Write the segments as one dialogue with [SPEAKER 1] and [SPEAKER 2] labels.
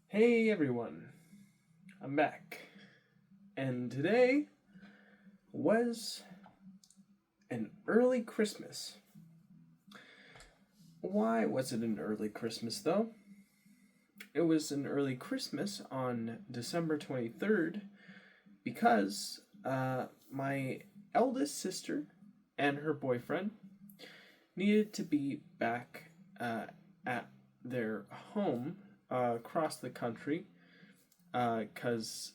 [SPEAKER 1] Hey everyone, I'm back. And today was an early Christmas. Why was it an early Christmas though? It was an early Christmas on December 23rd because my eldest sister and her boyfriend needed to be back at their home across the country because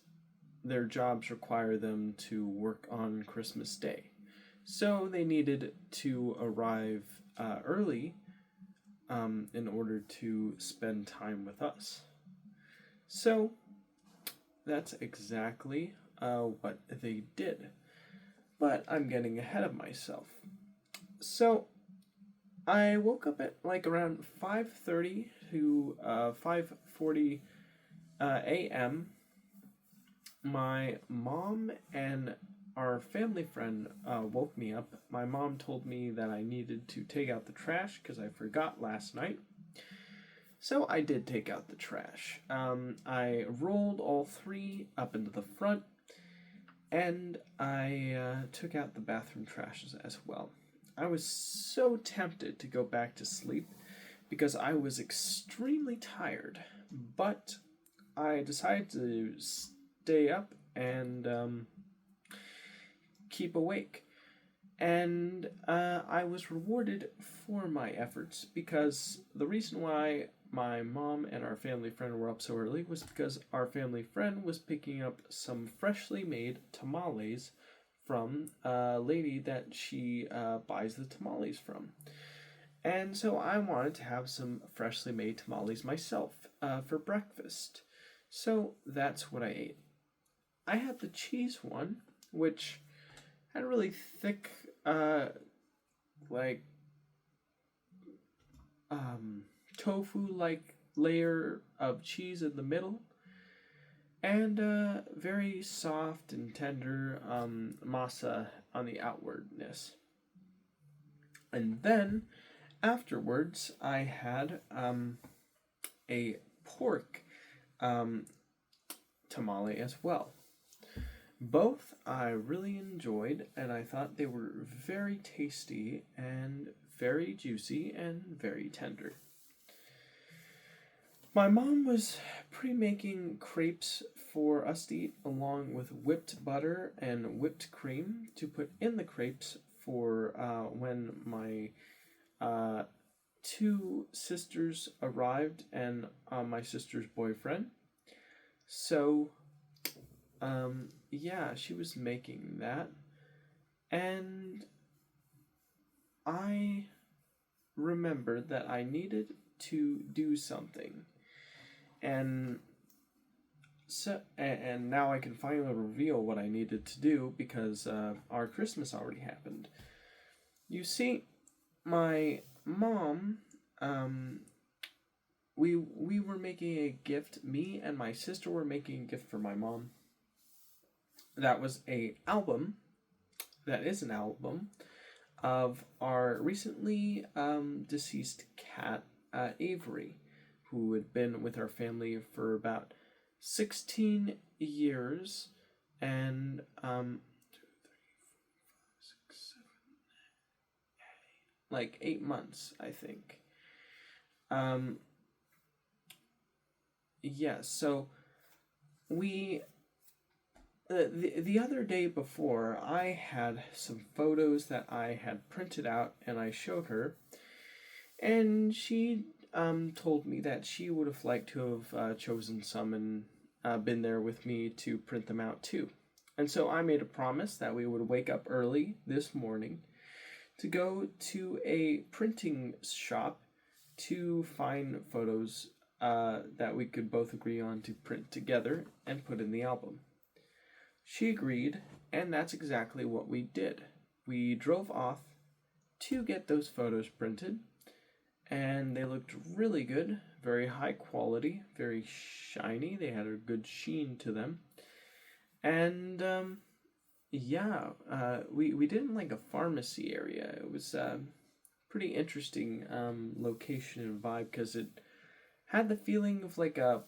[SPEAKER 1] their jobs require them to work on Christmas Day. So they needed to arrive early in order to spend time with us. So that's exactly what they did. But I'm getting ahead of myself. So I woke up at like around 5:30 to 5:40 a.m. My mom and our family friend woke me up. My mom told me that I needed to take out the trash because I forgot last night. So I did take out the trash. I rolled all three up into the front and I took out the bathroom trashes as well. I was so tempted to go back to sleep because I was extremely tired, but I decided to stay up and keep awake. And I was rewarded for my efforts because the reason why my mom and our family friend were up so early was because our family friend was picking up some freshly made tamales from a lady that she buys the tamales from. And so I wanted to have some freshly made tamales myself for breakfast. So that's what I ate. I had the cheese one, which had a really thick, like, tofu like layer of cheese in the middle, and very soft and tender masa on the outwardness. And then afterwards, I had a pork tamale as well. Both I really enjoyed, and I thought they were very tasty and very juicy and very tender. My mom was pre making crepes for us to eat along with whipped butter and whipped cream to put in the crepes for when my uh, two sisters arrived and my sister's boyfriend. So, yeah, she was making that. And I remembered that I needed to do something. And and now I can finally reveal what I needed to do because our Christmas already happened. You see, my mom, we were making a gift. Me and my sister were making a gift for my mom. That was a album. That is an album of our recently deceased cat, Avery, who had been with our family for about 16 years and 8 months, I think. Um, yeah, so we the other day before, I had some photos that I had printed out and I showed her, and she told me that she would have liked to have chosen some and been there with me to print them out too. And so I made a promise that we would wake up early this morning to go to a printing shop to find photos that we could both agree on to print together and put in the album. She agreed, and that's exactly what we did. We drove off to get those photos printed, and they looked really good, very high quality, very shiny. They had a good sheen to them. And yeah, we did in like a pharmacy area. It was pretty interesting location and vibe because it had the feeling of like a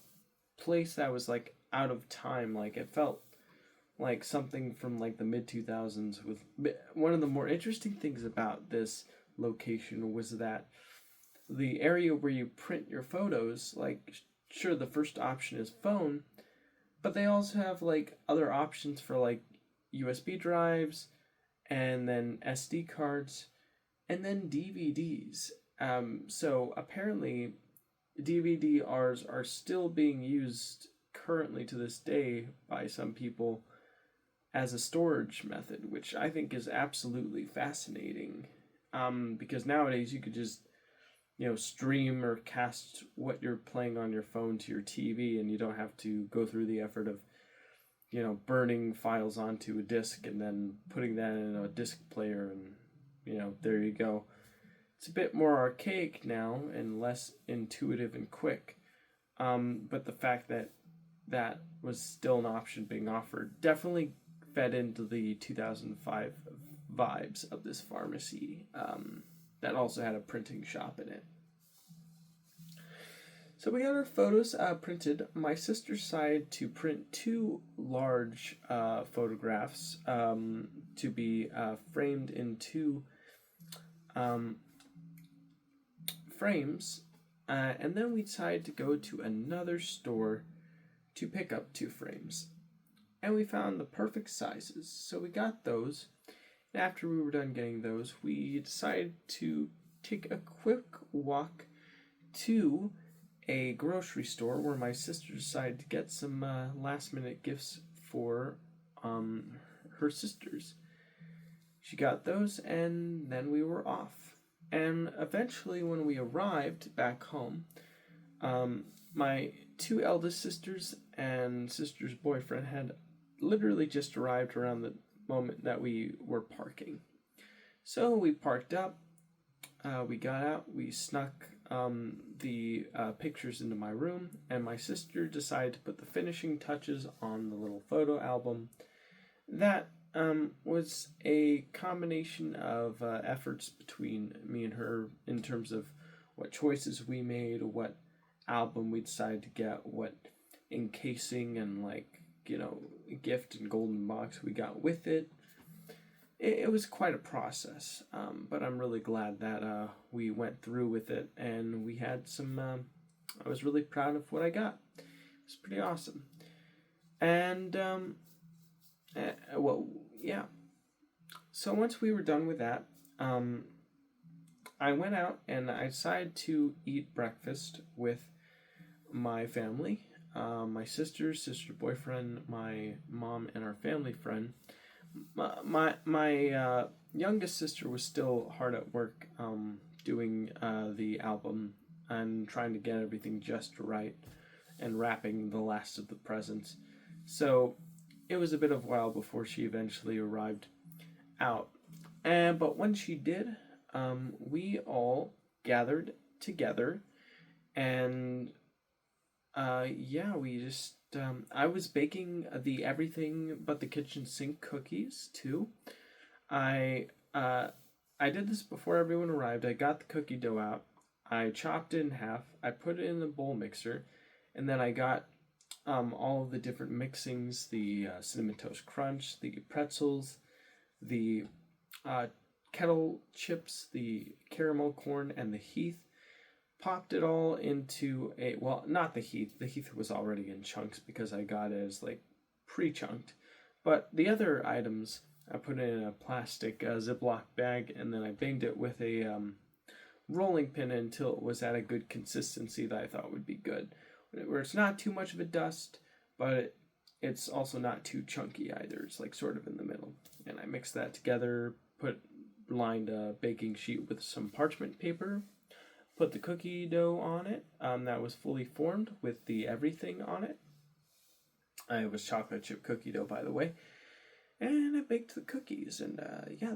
[SPEAKER 1] place that was like out of time. Like it felt like something from like the mid 2000s. With one of the more interesting things about this location was that the area where you print your photos, like sure the first option is phone, but they also have like other options for like USB drives and then SD cards and then DVDs. So apparently DVD-Rs are still being used currently to this day by some people as a storage method, which I think is absolutely fascinating. Because nowadays you could just, stream or cast what you're playing on your phone to your TV, and you don't have to go through the effort of, burning files onto a disc and then putting that in a disc player, and, there you go. It's a bit more archaic now and less intuitive and quick. But the fact that that was still an option being offered definitely fed into the 2005 vibes of this pharmacy that also had a printing shop in it. So we got our photos printed. My sister decided to print two large photographs to be framed in two frames, and then we decided to go to another store to pick up two frames. And we found the perfect sizes, so we got those. And after we were done getting those, we decided to take a quick walk to a grocery store where my sister decided to get some last-minute gifts for her sisters. She got those, and then we were off. And eventually, when we arrived back home, my two eldest sisters and sister's boyfriend had literally just arrived around the moment that we were parking. So we parked up, we got out, we snuck the pictures into my room, and my sister decided to put the finishing touches on the little photo album. That was a combination of efforts between me and her in terms of what choices we made, what album we decided to get, what encasing and gift and golden box we got with it. It was quite a process, but I'm really glad that we went through with it, and we had some, I was really proud of what I got. It was pretty awesome. And, so once we were done with that, I went out and I decided to eat breakfast with my family, my sister boyfriend, my mom, and our family friend. My youngest sister was still hard at work doing the album and trying to get everything just right and wrapping the last of the presents. So it was a bit of a while before she eventually arrived out. But when she did, we all gathered together, and we just I was baking the everything but the kitchen sink cookies too. I did this before everyone arrived. I got the cookie dough out. I chopped it in half. I put it in the bowl mixer, and then I got all of the different mixings: the cinnamon toast crunch, the pretzels, the kettle chips, the caramel corn, and the Heath. Popped it all into not the Heath. The Heath was already in chunks because I got it as pre-chunked. But the other items, I put it in a plastic Ziploc bag, and then I banged it with a rolling pin until it was at a good consistency that I thought would be good. Where it's not too much of a dust, but it's also not too chunky either. It's sort of in the middle. And I mixed that together, lined a baking sheet with some parchment paper, put the cookie dough on it that was fully formed with the everything on it. It was chocolate chip cookie dough, by the way. And I baked the cookies, and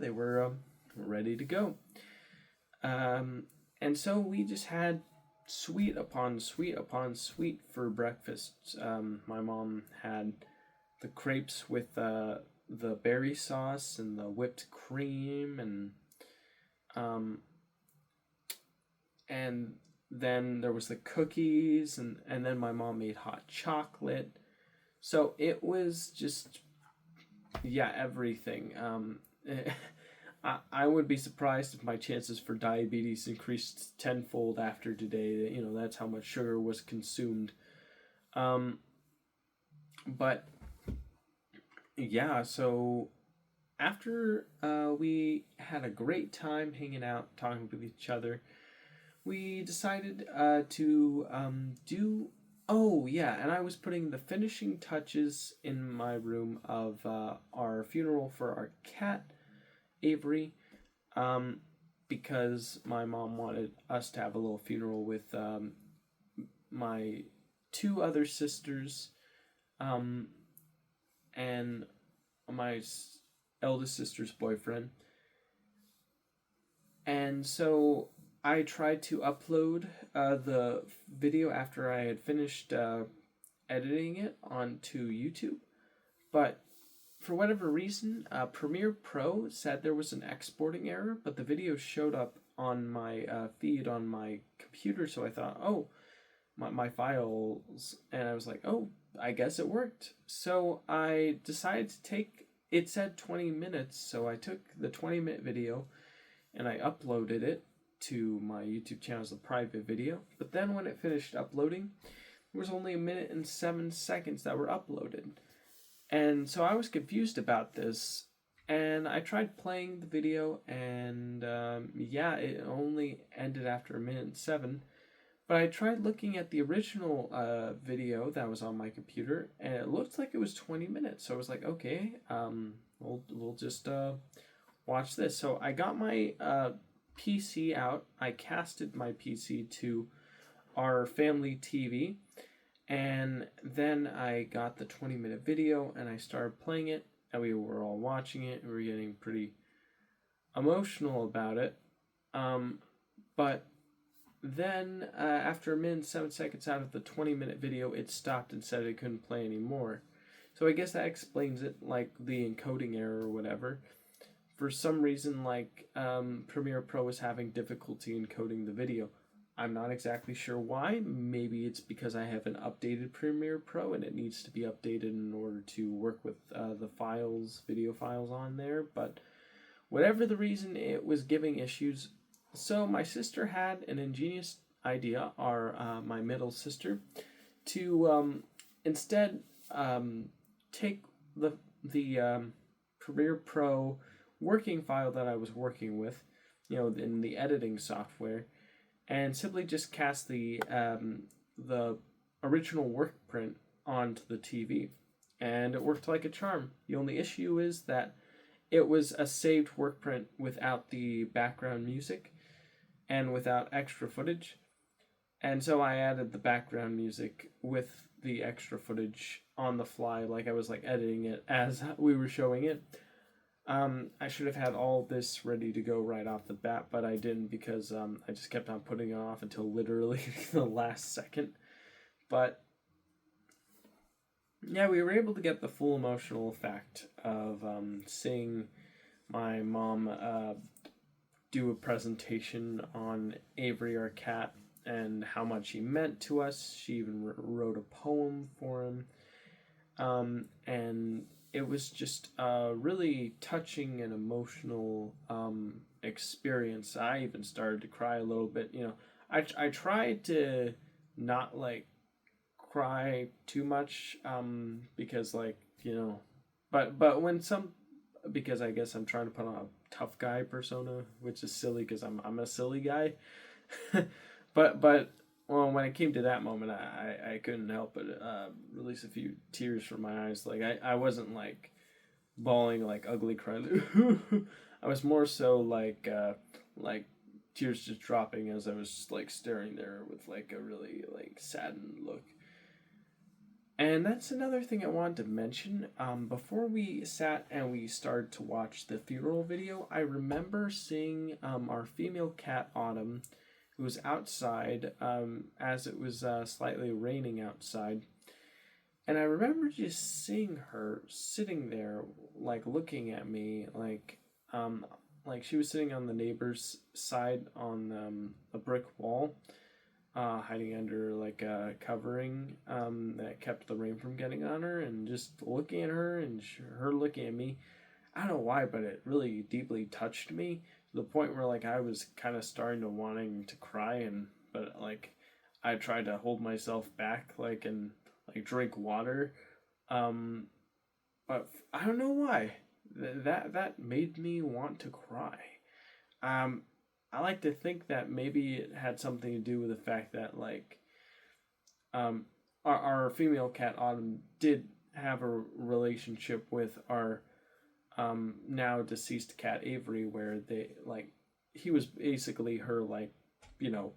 [SPEAKER 1] they were ready to go. And so we just had sweet upon sweet upon sweet for breakfast. My mom had the crepes with the berry sauce and the whipped cream, and then there was the cookies, and then my mom made hot chocolate. So it was just, yeah, everything. I would be surprised if my chances for diabetes increased tenfold after today. You know, that's how much sugar was consumed. Um, but yeah, so after we had a great time hanging out, talking with each other, we decided to do. Oh, yeah, and I was putting the finishing touches in my room of our funeral for our cat, Avery, um, because my mom wanted us to have a little funeral with my two other sisters um, and my eldest sister's boyfriend. And so I tried to upload the video after I had finished editing it onto YouTube, but for whatever reason, Premiere Pro said there was an exporting error, but the video showed up on my feed on my computer, so I thought, oh, my files, and I was like, oh, I guess it worked. So I decided to take, it said 20 minutes, so I took the 20-minute video and I uploaded it to my YouTube channel as a private video. But then when it finished uploading, there was only 1:07 that were uploaded. And so I was confused about this, and I tried playing the video, and yeah, it only ended after 1:07. But I tried looking at the original video that was on my computer, and it looked like it was 20 minutes. So I was like, okay, we'll just watch this. So I got my PC out. I casted my PC to our family TV, and then I got the 20-minute video, and I started playing it, and we were all watching it, and we were getting pretty emotional about it. But then, after 1:07 out of the 20-minute video, it stopped and said it couldn't play anymore. So I guess that explains it, like the encoding error or whatever. For some reason, like, Premiere Pro was having difficulty encoding the video. I'm not exactly sure why. Maybe it's because I haven't updated Premiere Pro and it needs to be updated in order to work with the files, video files on there. But whatever the reason, it was giving issues. So my sister had an ingenious idea, my middle sister, to instead take the Premiere Pro working file that I was working with, in the editing software, and simply just cast the original work print onto the TV, and it worked like a charm. The only issue is that it was a saved work print without the background music and without extra footage, and so I added the background music with the extra footage on the fly, like I was like editing it as we were showing it. I should have had all this ready to go right off the bat, but I didn't because I just kept on putting it off until literally the last second. But yeah, we were able to get the full emotional effect of seeing my mom do a presentation on Avery, our cat, and how much he meant to us. She even wrote a poem for him. And it was just a really touching and emotional experience. I even started to cry a little bit. I tried to not cry too much because but when because I guess I'm trying to put on a tough guy persona, which is silly because I'm a silly guy. but well, when it came to that moment, I couldn't help but release a few tears from my eyes. Like, I wasn't, bawling, ugly cry. I was more so, tears just dropping as I was, staring there with, a really, saddened look. And that's another thing I wanted to mention. Before we sat and we started to watch the funeral video, I remember seeing our female cat, Autumn, who was outside as it was slightly raining outside. And I remember just seeing her sitting there, looking at me, she was sitting on the neighbor's side on a brick wall. hiding under like a covering that kept the rain from getting on her, and just looking at her and her looking at me. I don't know why, but it really deeply touched me to the point where like I was kind of starting to wanting to cry, and but like I tried to hold myself back, like, and like drink water. Um, but I don't know why that made me want to cry. Um, I like to think that maybe it had something to do with the fact that like um, our female cat Autumn did have a relationship with our now deceased cat Avery, where they like he was basically her like you know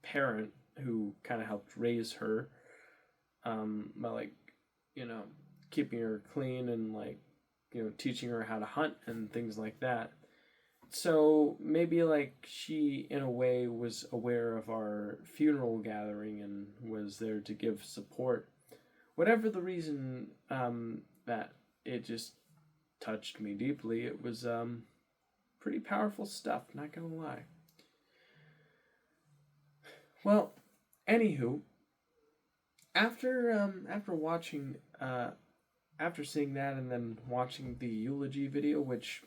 [SPEAKER 1] parent who kind of helped raise her by like you know keeping her clean and like teaching her how to hunt and things like that. So maybe like she in a way was aware of our funeral gathering and was there to give support. Whatever the reason that it just touched me deeply, it was pretty powerful stuff, not gonna lie. Well, anywho, after watching after seeing that and then watching the eulogy video, which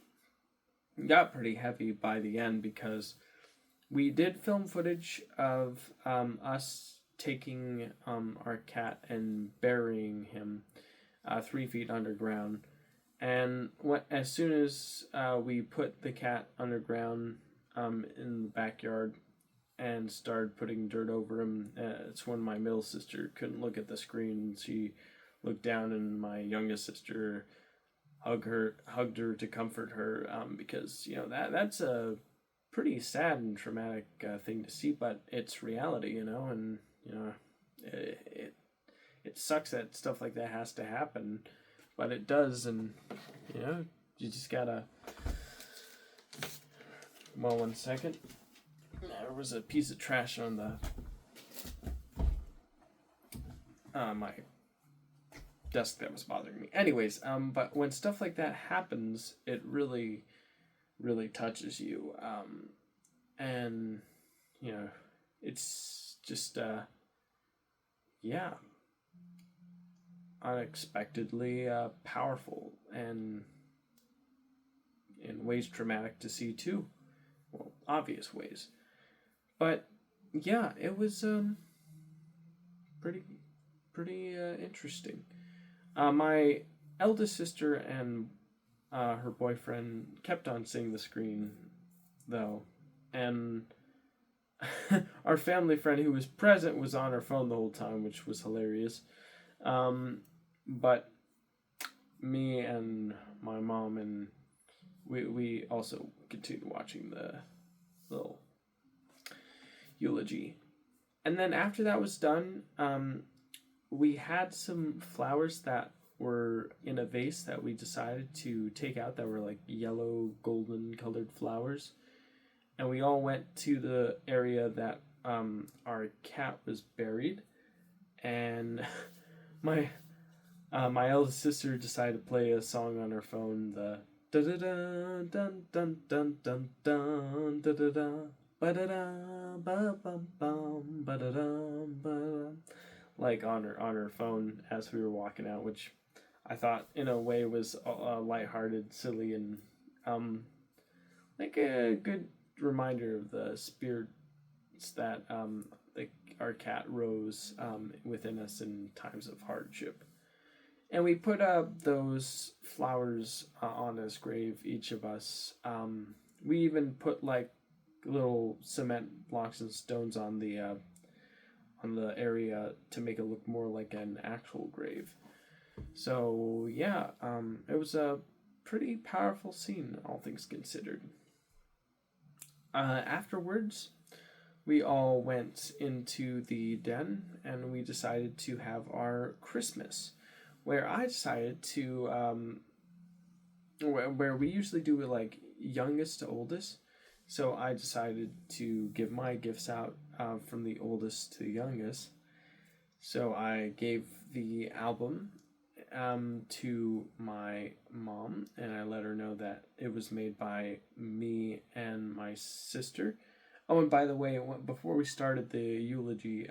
[SPEAKER 1] got pretty heavy by the end because we did film footage of us taking our cat and burying him 3 feet underground. And as soon as we put the cat underground in the backyard and started putting dirt over him, it's when my middle sister couldn't look at the screen. She looked down, and my youngest sister hugged her to comfort her because that's a pretty sad and traumatic thing to see, but it's reality, and it sucks that stuff like that has to happen, but it does, and you just gotta. Well, 1 second. There was a piece of trash on the my desk that was bothering me. Anyways, but when stuff like that happens, it really, really touches you, and it's just yeah, unexpectedly powerful and in ways traumatic to see too. Well, obvious ways. But yeah, it was pretty interesting. My eldest sister and her boyfriend kept on seeing the screen, though, and our family friend who was present was on her phone the whole time, which was hilarious. But me and my mom and we also continued watching the little eulogy. And then after that was done, we had some flowers that were in a vase that we decided to take out that were like yellow golden colored flowers. And we all went to the area that our cat was buried. And my eldest sister decided to play a song on her phone, the da da da dun dun dun dun dun da da da ba da da ba bum bum ba da da ba, like on her phone as we were walking out, which I thought in a way was lighthearted, silly, and like a good reminder of the spirits that our cat rose within us in times of hardship. And we put up those flowers on his grave, each of us. We even put like little cement blocks and stones on the area to make it look more like an actual grave. So yeah, it was a pretty powerful scene, all things considered. Afterwards, we all went into the den and we decided to have our Christmas, where I decided to where we usually do it like youngest to oldest. So I decided to give my gifts out from the oldest to the youngest. So I gave the album to my mom, and I let her know that it was made by me and my sister. Oh, and by the way, before we started the eulogy,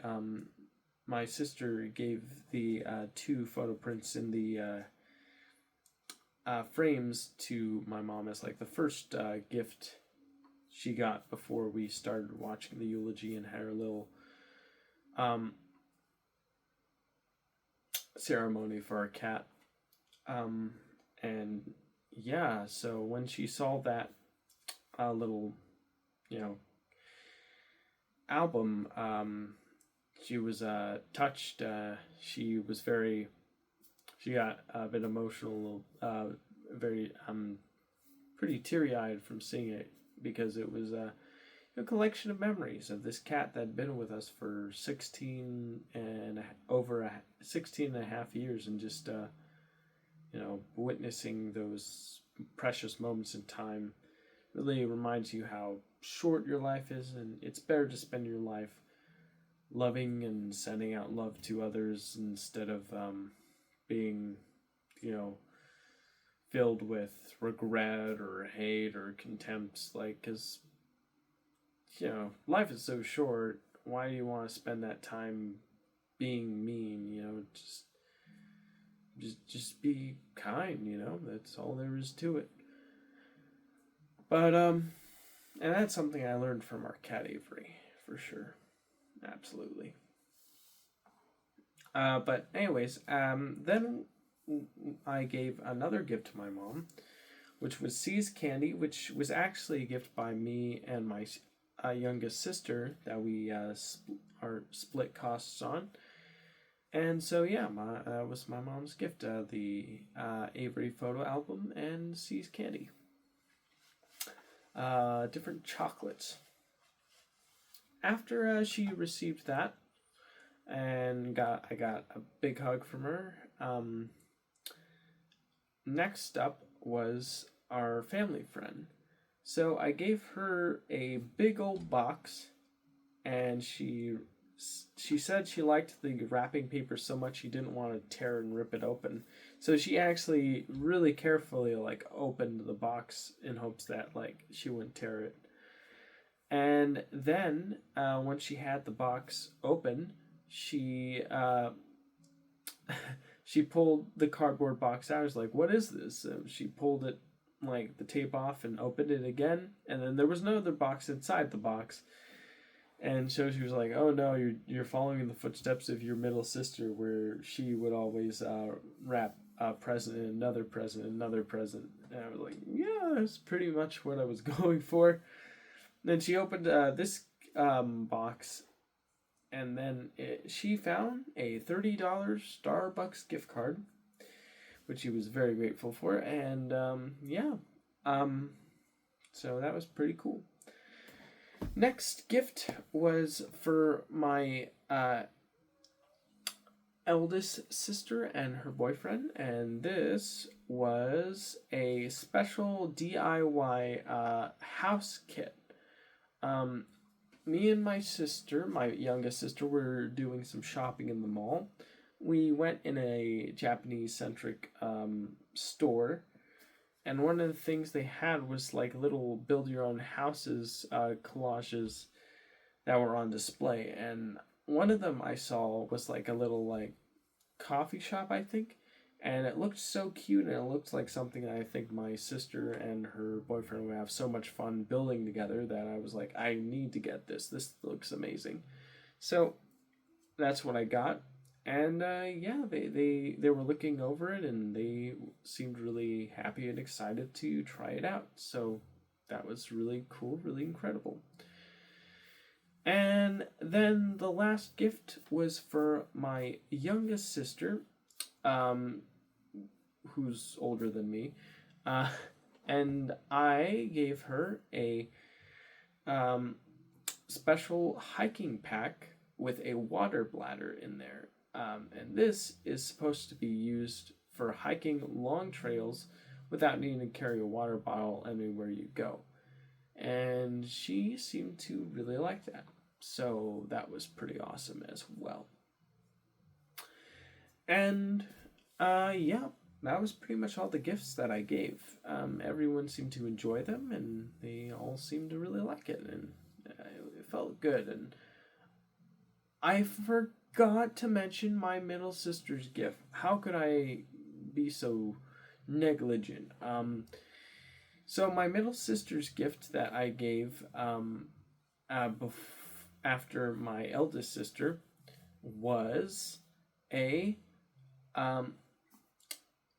[SPEAKER 1] my sister gave the two photo prints in the frames to my mom as like the first gift she got before we started watching the eulogy, and had her little ceremony for our cat. And yeah, so when she saw that little, you know, album, she was touched. She was very. She got a bit emotional, very pretty teary eyed from seeing it, because it was a collection of memories of this cat that had been with us for 16 and over 16 and a half years, and just witnessing those precious moments in time really reminds you how short your life is, and it's better to spend your life loving and sending out love to others instead of being, filled with regret or hate or contempt. Like, because life is so short. Why do you want to spend that time being mean? Just be kind. That's all there is to it. But and that's something I learned from our cat Avery, for sure. Absolutely. But anyways, then I gave another gift to my mom, which was C's Candy, which was actually a gift by me and my youngest sister that we our split costs on. And so yeah, that was my mom's gift, the Avery photo album and C's Candy. Different chocolates. After she received that, and I got a big hug from her. Next up was our family friend. So I gave her a big old box, and she said she liked the wrapping paper so much she didn't want to tear and rip it open. So she actually really carefully opened the box in hopes that she wouldn't tear it. And then when she had the box open, she she pulled the cardboard box out. I was like, "What is this?" And she pulled it, the tape off, and opened it again. And then there was no other box inside the box. And so she was like, "Oh no, you're following in the footsteps of your middle sister, where she would always wrap a present and another present and another present." And I was like, "Yeah, that's pretty much what I was going for." And then she opened this box, and then she found a $30 Starbucks gift card, which she was very grateful for. And so that was pretty cool. Next gift was for my eldest sister and her boyfriend, and this was a special DIY house kit. Me and my sister, my youngest sister, were doing some shopping in the mall. We went in a Japanese-centric store, and one of the things they had was little build-your-own houses collages that were on display. And one of them I saw was a little coffee shop, I think. And it looked so cute, and it looked like something I think my sister and her boyfriend would have so much fun building together, that I was like, I need to get this. This looks amazing. So that's what I got. And they were looking over it, and they seemed really happy and excited to try it out. So that was really cool, really incredible. And then the last gift was for my youngest sister, who's older than me, and I gave her a special hiking pack with a water bladder in there. And this is supposed to be used for hiking long trails without needing to carry a water bottle anywhere you go. And she seemed to really like that. So that was pretty awesome as well. And that was pretty much all the gifts that I gave. Everyone seemed to enjoy them, and they all seemed to really like it. And felt good. And I forgot to mention my middle sister's gift. How could I be so negligent? So my middle sister's gift that I gave after my eldest sister was a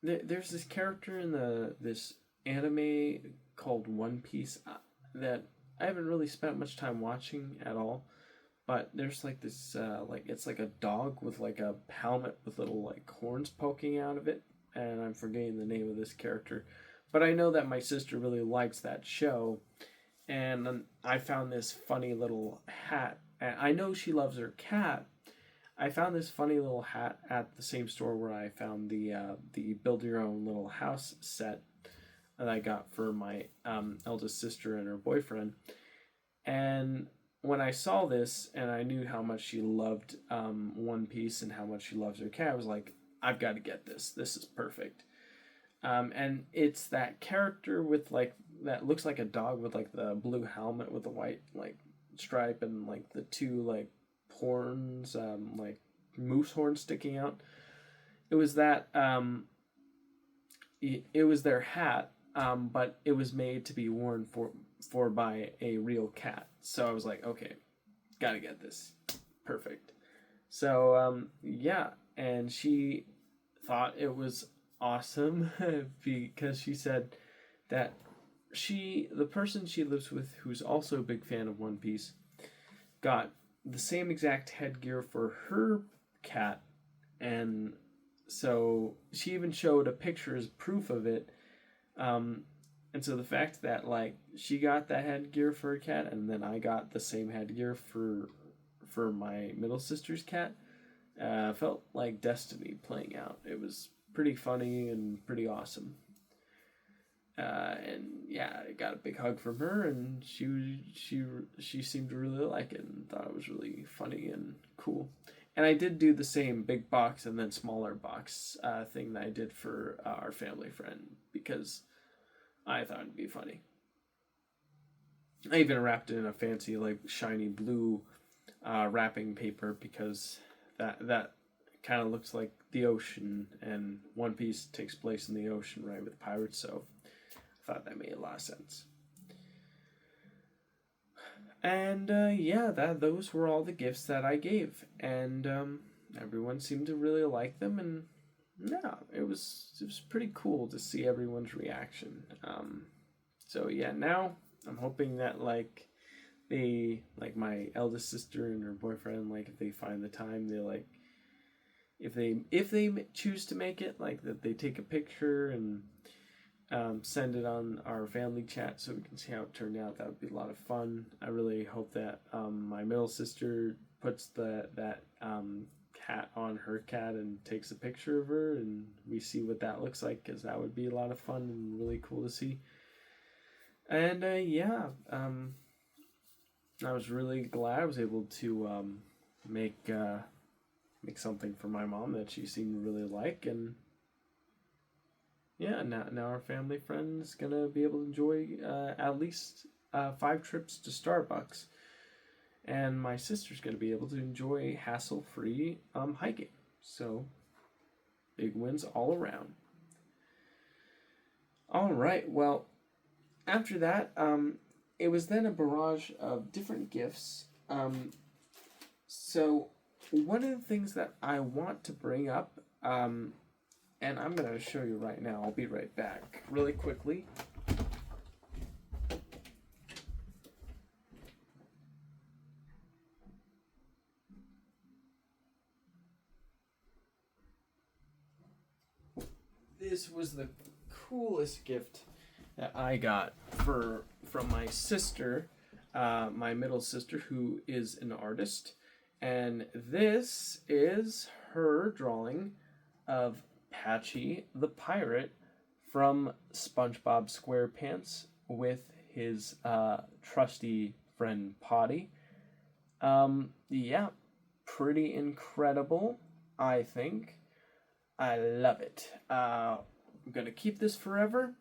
[SPEAKER 1] there's this character in this anime called One Piece that I haven't really spent much time watching at all. But there's like this it's like a dog with like a helmet with little like horns poking out of it, and I'm forgetting the name of this character. But I know that my sister really likes that show, and I found this funny little hat. And I know she loves her cat. I found this funny little hat at the same store where I found the build your own little house set that I got for my eldest sister and her boyfriend. And when I saw this and I knew how much she loved One Piece and how much she loves her cat, I was like, I've got to get this. This is perfect. And it's that character with like that looks like a dog with like the blue helmet with the white like stripe and like the two like horns, like moose horns sticking out. It was that. It was their hat, but it was made to be worn for by a real cat. So I was like, okay, gotta get this. Perfect. So yeah, and she thought it was awesome because she said that the person she lives with, who's also a big fan of One Piece, got the same exact headgear for her cat, and so she even showed a picture as proof of it. And so the fact that like she got that headgear for her cat, and then I got the same headgear for my middle sister's cat, felt like destiny playing out. It was pretty funny and pretty awesome. And yeah, I got a big hug from her, and she seemed to really like it and thought it was really funny and cool. And I did do the same big box and then smaller box thing that I did for our family friend because I thought it'd be funny. I even wrapped it in a fancy like shiny blue wrapping paper because that kind of looks like the ocean, and One Piece takes place in the ocean, right, with pirates. So I thought that made a lot of sense. And yeah, those were all the gifts that I gave, and everyone seemed to really like them, and yeah, it was pretty cool to see everyone's reaction. So yeah, now I'm hoping that like my eldest sister and her boyfriend, like if they find the time, they like if they choose to make it, like that they take a picture and send it on our family chat so we can see how it turned out. That would be a lot of fun. I really hope that my middle sister puts that hat on her cat and takes a picture of her, and we see what that looks like, because that would be a lot of fun and really cool to see. And yeah, I was really glad I was able to make something for my mom that she seemed to really like. And yeah, now our family friend's gonna be able to enjoy at least 5 trips to Starbucks, and my sister's gonna be able to enjoy hassle-free hiking. So big wins all around. All right, well, after that, it was then a barrage of different gifts. So one of the things that I want to bring up, and I'm going to show you right now. I'll be right back really quickly. This was the coolest gift that I got from my sister, my middle sister, who is an artist. And this is her drawing of Patchy the Pirate from SpongeBob SquarePants with his trusty friend Potty. Yeah, pretty incredible, I think. I love it. I'm gonna keep this forever.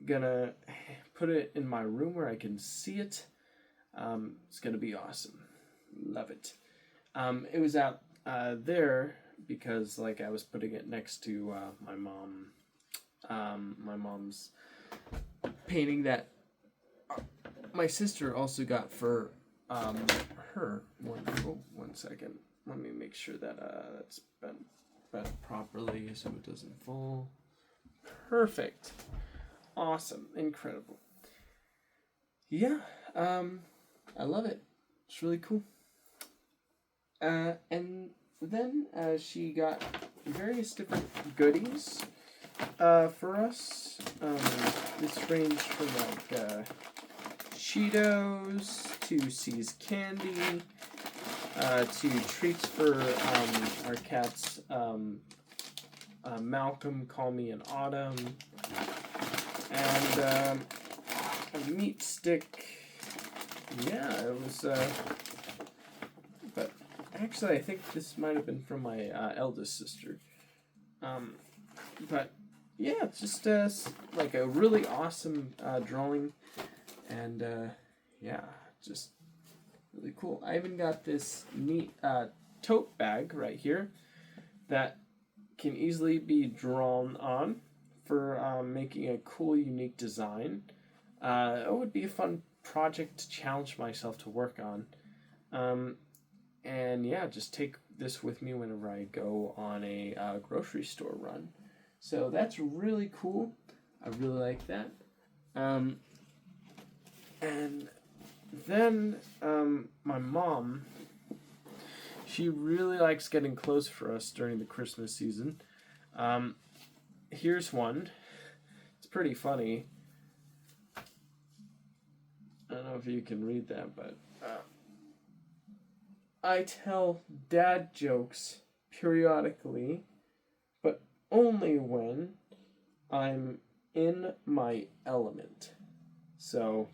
[SPEAKER 1] Gonna put it in my room where I can see it. It's gonna be awesome. Love it. It was out there because like I was putting it next to my mom. My mom's painting that my sister also got for her. One second. Let me make sure that that's bent properly so it doesn't fall. Perfect. Awesome. Incredible. Yeah. I love it. It's really cool. And then she got various different goodies for us. This ranged from like Cheetos to C's candy to treats for our cats Malcolm, Call Me in Autumn, and a meat stick. Yeah, it was. But actually, I think this might have been from my eldest sister. But yeah, it's just like a really awesome drawing, and yeah, just really cool. I even got this neat tote bag right here that can easily be drawn on for making a cool, unique design. It would be a fun project to challenge myself to work on. And yeah, just take this with me whenever I go on a grocery store run. So that's really cool. I really like that. And then my mom, she really likes getting clothes for us during the Christmas season. Here's one. It's pretty funny. I don't know if you can read that, but I tell dad jokes periodically, but only when I'm in my element. So,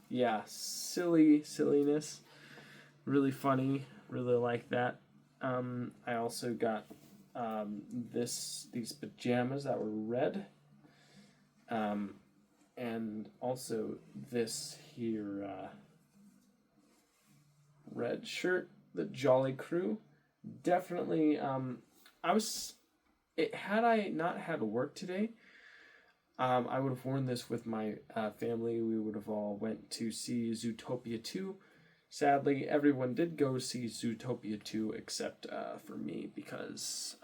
[SPEAKER 1] yeah, silliness. Really funny. Really like that. I also got these pajamas that were red. And also this here red shirt, the Jolly Crew. Definitely, had I not had work today, I would have worn this with my family. We would have all went to see Zootopia 2. Sadly, everyone did go see Zootopia 2 except for me because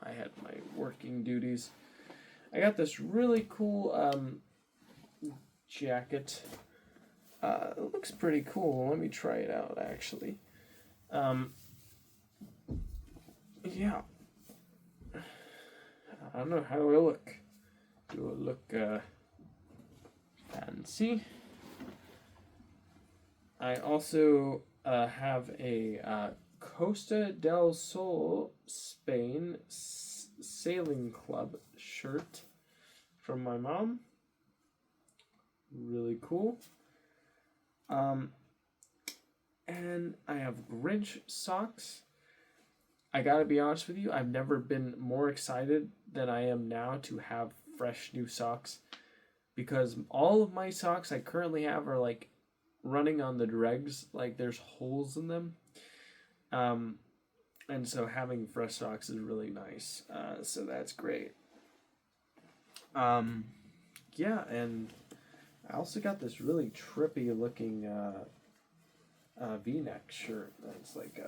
[SPEAKER 1] I had my working duties. I got this really cool jacket. It looks pretty cool. Let me try it out, actually. Yeah. I don't know. How do I look? Do I look fancy? I also have a Costa del Sol Spain Sailing Club shirt from my mom. Really cool. And I have Grinch socks. I gotta be honest with you, I've never been more excited than I am now to have fresh new socks, because all of my socks I currently have are like running on the dregs, like there's holes in them. And so having fresh socks is really nice. So that's great. Yeah, and I also got this really trippy looking V-neck shirt that's like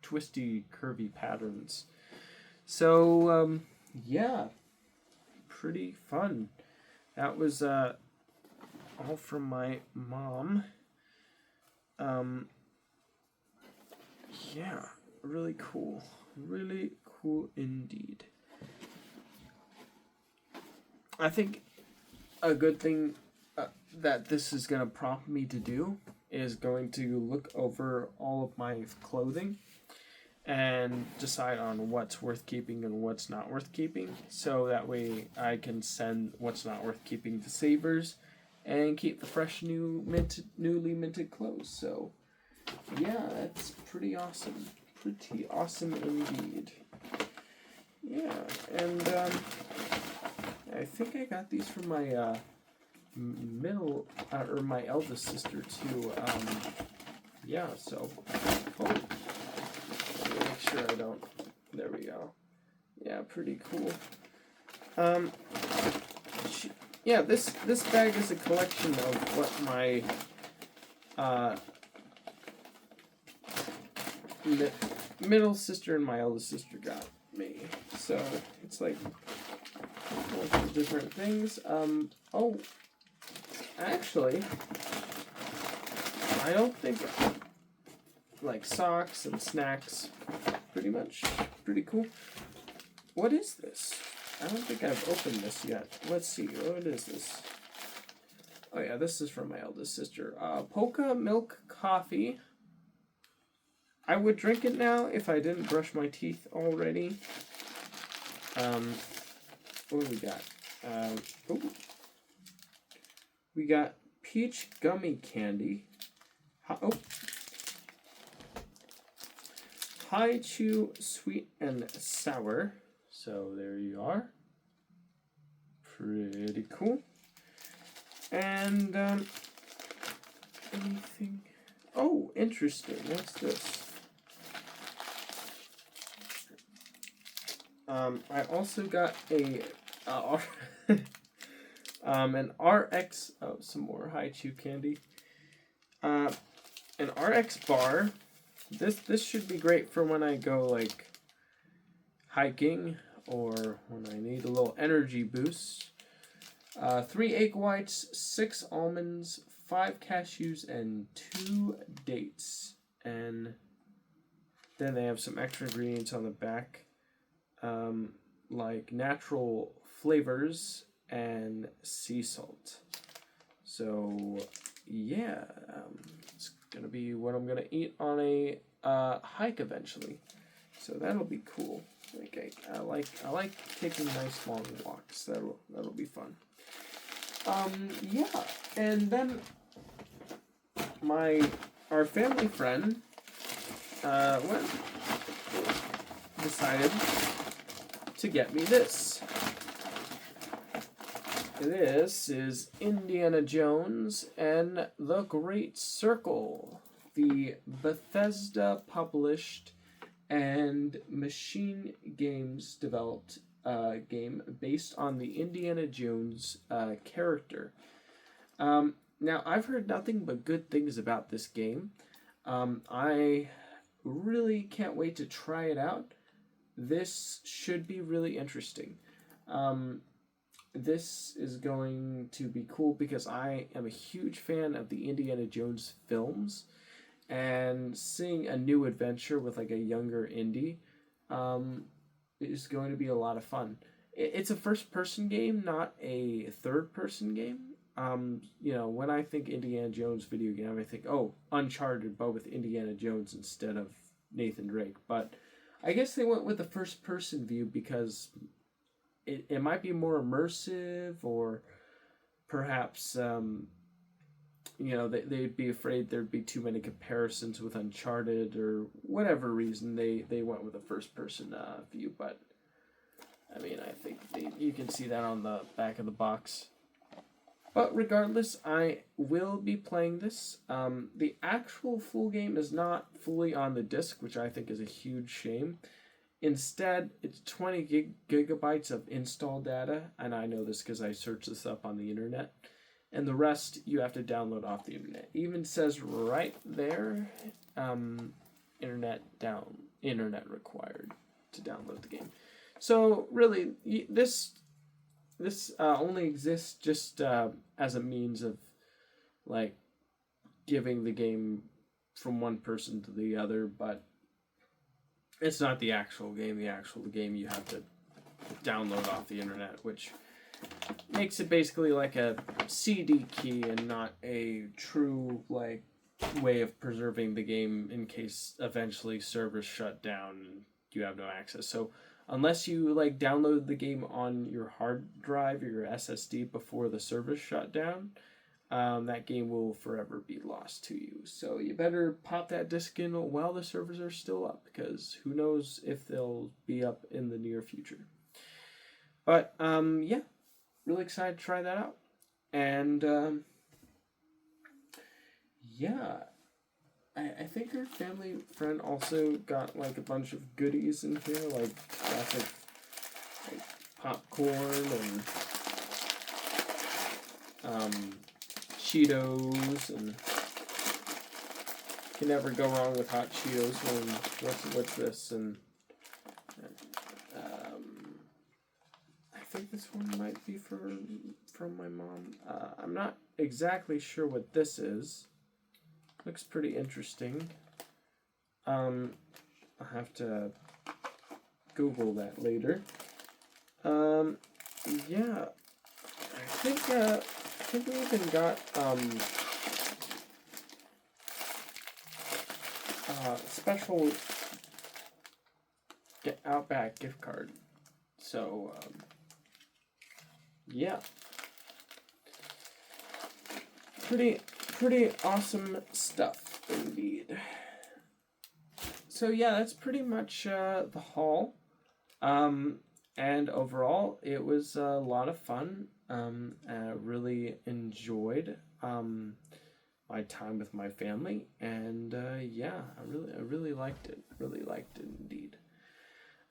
[SPEAKER 1] twisty, curvy patterns. So yeah, pretty fun. That was all from my mom. Yeah, really cool. Really cool indeed. I think a good thing that this is going to prompt me to do is going to look over all of my clothing and decide on what's worth keeping and what's not worth keeping, so that way I can send what's not worth keeping to Savers and keep the fresh newly minted clothes. So yeah, that's pretty awesome. Pretty awesome indeed. Yeah, and I think I got these from my middle or my eldest sister too. Yeah. So, oh, let me make sure I don't. There we go. Yeah, pretty cool. Yeah, this bag is a collection of what my middle sister and my eldest sister got me. So it's like a bunch of different things. Oh, actually, I don't think like socks and snacks. Pretty cool. What is this? I don't think I've opened this yet. Let's see. What is this? Oh yeah, this is from my eldest sister. Polka milk coffee. I would drink it now if I didn't brush my teeth already. What do we got? We got peach gummy candy. High chew, sweet and sour. So there you are. Pretty cool. And anything? Oh, interesting. What's this? I also got a an RX. Oh, some more high chew candy. An RX bar. This should be great for when I go like hiking or when I need a little energy boost. 3 egg whites, 6 almonds, 5 cashews, and 2 dates. And then they have some extra ingredients on the back, like natural flavors and sea salt. So yeah, it's gonna be what I'm gonna eat on a hike eventually. So that'll be cool. Like I like taking nice long walks. That'll be fun. Yeah, and then our family friend decided to get me this. This is Indiana Jones and the Great Circle, the Bethesda published and Machine Games developed game based on the Indiana Jones character. Now, I've heard nothing but good things about this game. I really can't wait to try it out. This should be really interesting. This is going to be cool because I am a huge fan of the Indiana Jones films, and seeing a new adventure with like a younger Indy is going to be a lot of fun. It's a first-person game, not a third-person game. When I think Indiana Jones video game, I think, oh, Uncharted, but with Indiana Jones instead of Nathan Drake. But I guess they went with the first-person view because it might be more immersive, or perhaps they'd be afraid there'd be too many comparisons with Uncharted, or whatever reason they went with a first-person view. But I mean, I think you can see that on the back of the box. But regardless, I will be playing this. The actual full game is not fully on the disc, which I think is a huge shame. Instead, it's 20 gigabytes of install data, and I know this because I searched this up on the internet. And the rest you have to download off the internet. It even says right there, internet required to download the game. So really, this only exists just as a means of like giving the game from one person to the other, but it's not the actual game. The actual game you have to download off the internet, which makes it basically like a CD key and not a true like way of preserving the game in case eventually servers shut down and you have no access. So unless you like download the game on your hard drive or your SSD before the servers shut down, that game will forever be lost to you. So you better pop that disc in while the servers are still up, because who knows if they'll be up in the near future. But yeah, really excited to try that out. And yeah, I think our family friend also got like a bunch of goodies in here, like lots of like popcorn and Cheetos, and you can never go wrong with hot Cheetos. When what's this? And I think this one might be from my mom. I'm not exactly sure what this is. Looks pretty interesting. I'll have to Google that later. Yeah, I think we even got special Outback gift card. So yeah, pretty awesome stuff indeed. So yeah, that's pretty much the haul. And overall, it was a lot of fun. I really enjoyed my time with my family, and yeah, I really liked it. Really liked it indeed.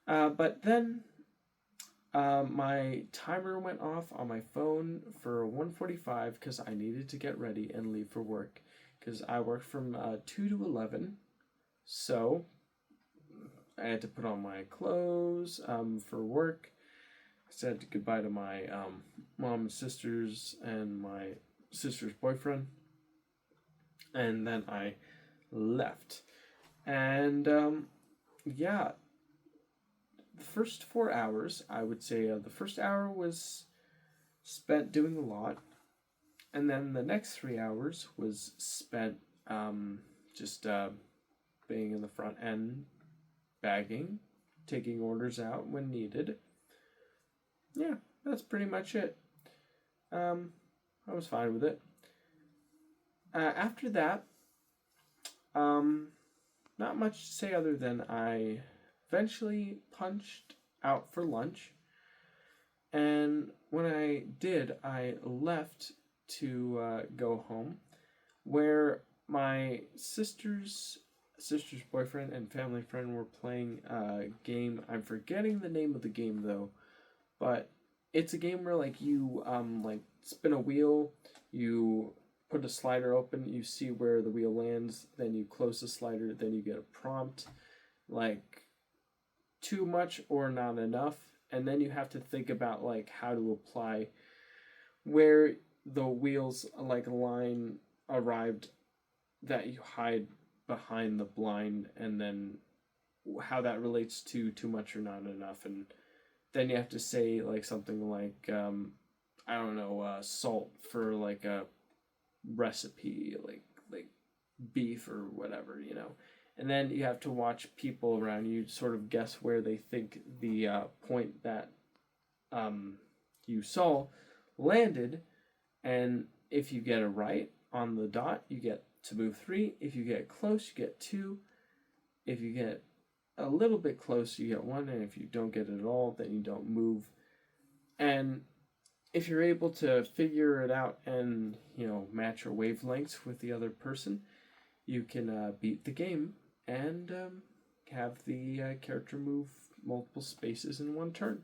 [SPEAKER 1] But then my timer went off on my phone for 1:45 because I needed to get ready and leave for work because I work from 2 to 11. So I had to put on my clothes for work. I said goodbye to my mom and sisters and my sister's boyfriend. And then I left. And yeah, the first 4 hours, I would say the first hour was spent doing a lot. And then the next 3 hours was spent just being in the front end, bagging, taking orders out when needed. Yeah, that's pretty much it. I was fine with it. After that, not much to say other than I eventually punched out for lunch. And when I did, I left to go home, where my sister's boyfriend and family friend were playing a game. I'm forgetting the name of the game though, but it's a game where like you like spin a wheel, you put a slider open, you see where the wheel lands, then you close the slider, then you get a prompt like too much or not enough, and then you have to think about like how to apply where the wheels like line arrived that you hide behind the blind, and then how that relates to too much or not enough. And then you have to say like something like I don't know, salt for like a recipe, like beef or whatever, you know. And then you have to watch people around you sort of guess where they think the point that you saw landed. And if you get it right on the dot, you get to move 3. If you get close, you get 2. If you get a little bit close, you get 1. And if you don't get it at all, then you don't move. And if you're able to figure it out and, you know, match your wavelengths with the other person, you can beat the game and have the character move multiple spaces in one turn.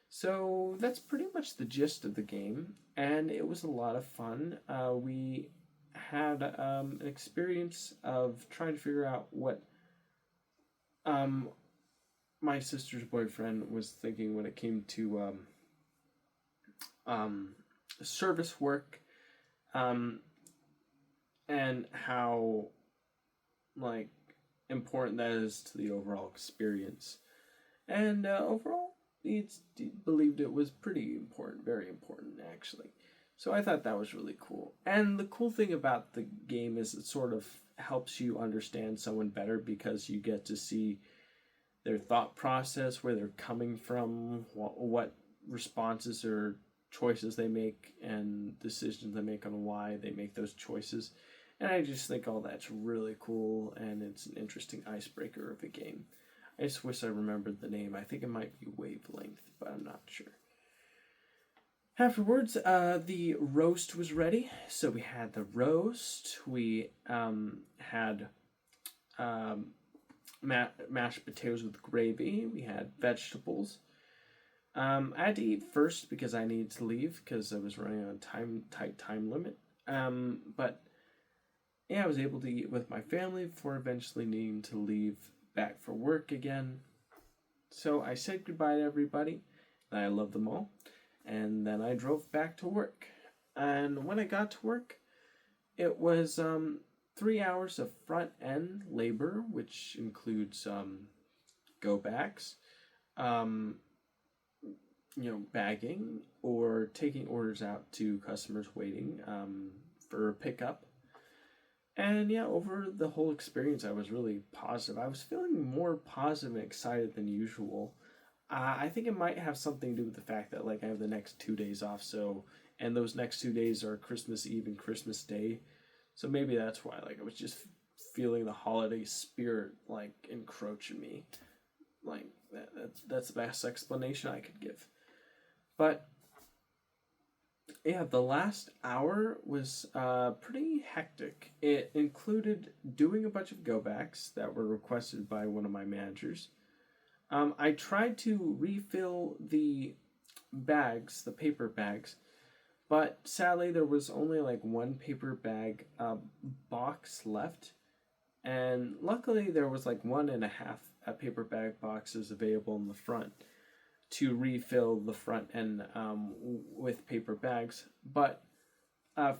[SPEAKER 1] So that's pretty much the gist of the game, and it was a lot of fun. We had an experience of trying to figure out what my sister's boyfriend was thinking when it came to service work, and how like important that is to the overall experience. And overall, he believed it was pretty important, very important actually. So I thought that was really cool. And the cool thing about the game is it sort of helps you understand someone better because you get to see their thought process, where they're coming from, what responses or choices they make, and decisions they make on why they make those choices. And I just think all that's really cool, and it's an interesting icebreaker of a game. I just wish I remembered the name. I think it might be Wavelength, but I'm not sure. Afterwards, the roast was ready. So we had the roast. We had um, mashed potatoes with gravy. We had vegetables. I had to eat first because I needed to leave because I was running on tight time limit. But yeah, I was able to eat with my family before eventually needing to leave back for work again. So I said goodbye to everybody. And I love them all. And then I drove back to work. And when I got to work, it was 3 hours of front end labor, which includes go backs, um, bagging or taking orders out to customers waiting for pickup. And yeah, over the whole experience, I was really positive. I was feeling more positive and excited than usual. I think it might have something to do with the fact that like I have the next 2 days off, so and those next 2 days are Christmas Eve and Christmas Day, so maybe that's why. Like I was just feeling the holiday spirit like encroaching me. Like that's the best explanation I could give. But yeah, the last hour was pretty hectic. It included doing a bunch of go backs that were requested by one of my managers. I tried to refill the bags, the paper bags, but sadly there was only like one paper bag box left, and luckily there was like 1.5 paper bag boxes available in the front to refill the front end with paper bags. But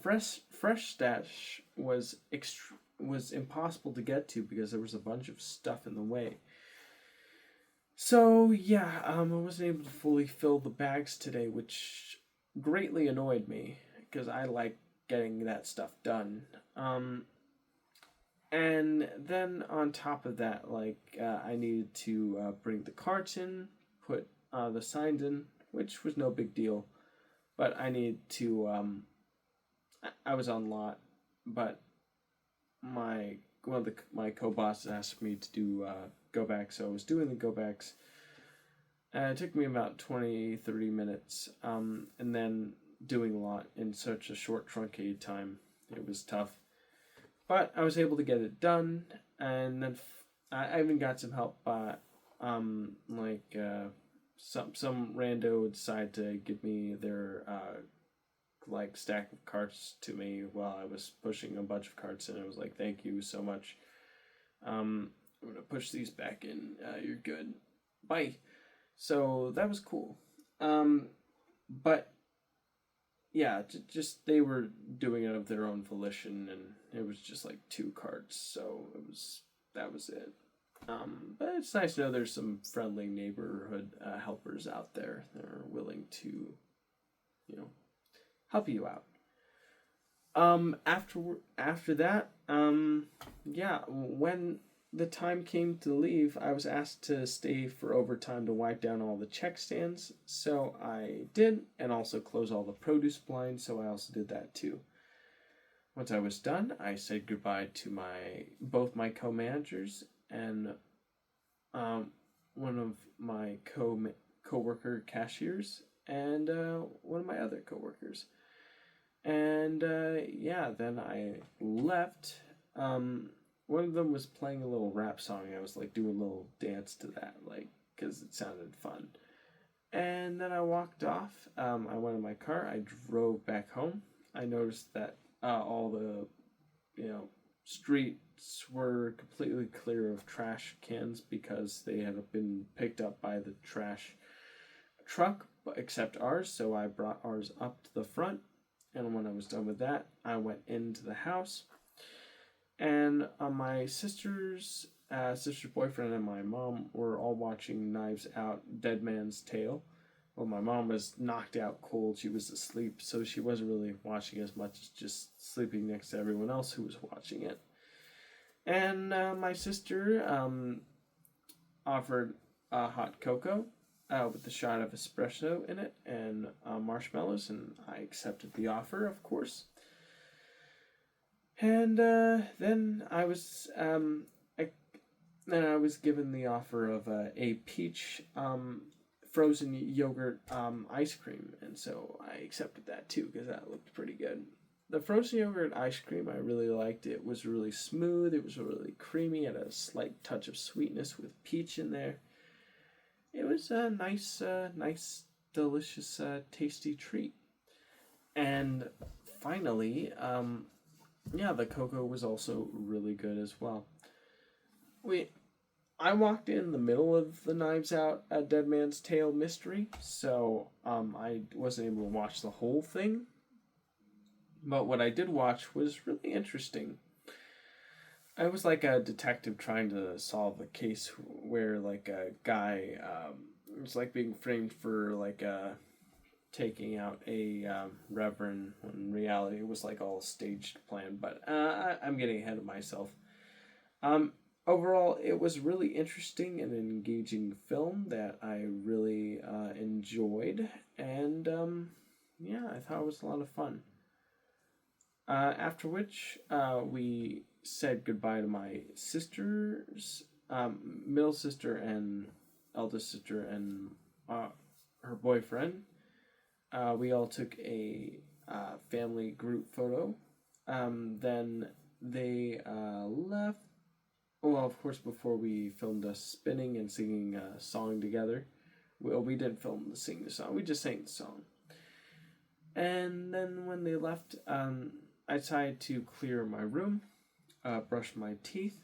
[SPEAKER 1] fresh stash was impossible to get to because there was a bunch of stuff in the way. So yeah, I wasn't able to fully fill the bags today, which greatly annoyed me because I like getting that stuff done. And then on top of that, I needed to bring the carts in, put the signs in, which was no big deal. But I needed to. I was on lot, but my co-bosses asked me to do go back, so I was doing the go backs. It took me about 20-30 minutes, and then doing a lot in such a short truncated time. It was tough, but I was able to get it done, and then I even got some help by some rando decided to give me their stack of carts to me while I was pushing a bunch of carts in. I was like, thank you so much. I'm gonna push these back in. You're good. Bye. So that was cool. But yeah, just they were doing it of their own volition, and it was just like 2 carts. So that was it. But it's nice to know there's some friendly neighborhood helpers out there that are willing to, help you out. After that, yeah, when the time came to leave, I was asked to stay for overtime to wipe down all the check stands, so I did, and also close all the produce blinds, so I also did that too. Once I was done, I said goodbye to both my co-managers and one of my co-worker cashiers and one of my other co-workers. And yeah, then I left. One of them was playing a little rap song. I was like doing a little dance to that, because it sounded fun. And then I walked off. I went in my car. I drove back home. I noticed that all the, streets were completely clear of trash cans because they had been picked up by the trash truck, except ours. So I brought ours up to the front. And when I was done with that, I went into the house. And my sister's boyfriend and my mom were all watching Knives Out, Dead Man's Tale. Well, my mom was knocked out cold. She was asleep, so she wasn't really watching as much as just sleeping next to everyone else who was watching it. And my sister offered hot cocoa with a shot of espresso in it and marshmallows, and I accepted the offer, of course. And then I was given the offer of a peach frozen yogurt ice cream, and so I accepted that too because that looked pretty good. The frozen yogurt ice cream I really liked. It was really smooth. It was really creamy. Had a slight touch of sweetness with peach in there. It was a nice, delicious, tasty treat. And finally, yeah, the cocoa was also really good as well. I walked in the middle of the Knives Out a Dead Man's Tale mystery, so I wasn't able to watch the whole thing. But what I did watch was really interesting. I was like a detective trying to solve a case where like a guy was like being framed for like taking out a reverend when in reality it was like all staged plan. But I'm getting ahead of myself. Overall, it was really interesting and engaging film that I really enjoyed, and yeah, I thought it was a lot of fun. After which, we said goodbye to my sisters, middle sister and eldest sister, and her boyfriend. We all took a family group photo. Then they left. Well, of course, before we filmed us spinning and singing a song together. Well, we didn't film the sing the song. We just sang the song. And then when they left, I decided to clear my room, brush my teeth,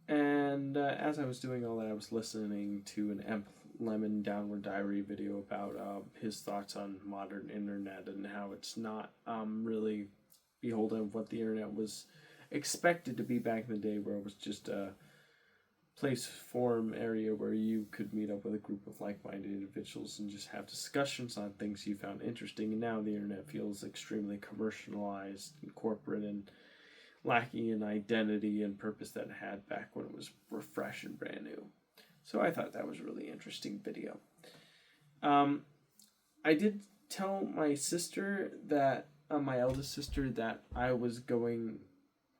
[SPEAKER 1] and as I was doing all that, I was listening to an Emp Lemon Downward Diary video about his thoughts on modern internet and how it's not really beholden of what the internet was expected to be back in the day, where it was just a place, forum area where you could meet up with a group of like-minded individuals and just have discussions on things you found interesting. And now the internet feels extremely commercialized and corporate and lacking in identity and purpose that it had back when it was fresh and brand new. So I thought that was a really interesting video. I did tell my sister that, my eldest sister, that I was going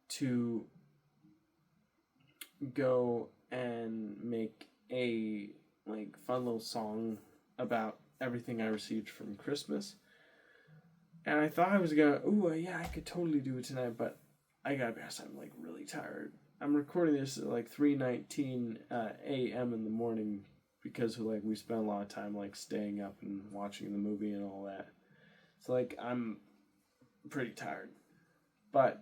[SPEAKER 1] to go and make a like fun little song about everything I received from Christmas. And I thought I was gonna, yeah, I could totally do it tonight, but I gotta be honest, I'm like really tired. I'm recording this at like 3:19 a.m. in the morning because like we spent a lot of time like staying up and watching the movie and all that. So like I'm pretty tired. But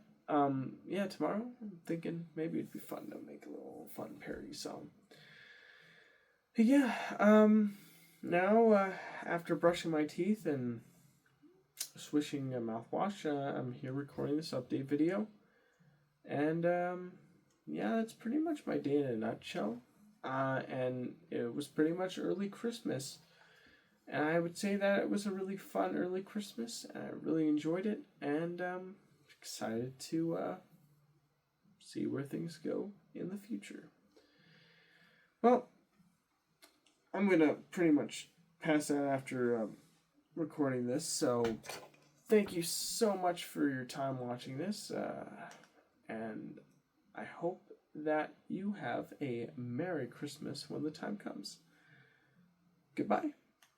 [SPEAKER 1] yeah, tomorrow I'm thinking maybe it'd be fun to make a little fun parody song. But yeah, now after brushing my teeth and swishing a mouthwash, I'm here recording this update video. And yeah, that's pretty much my day in a nutshell. And it was pretty much early Christmas. And I would say that it was a really fun early Christmas. I really enjoyed it. And excited to see where things go in the future. Well, I'm going to pretty much pass out after recording this. So thank you so much for your time watching this. And I hope that you have a Merry Christmas when the time comes. Goodbye.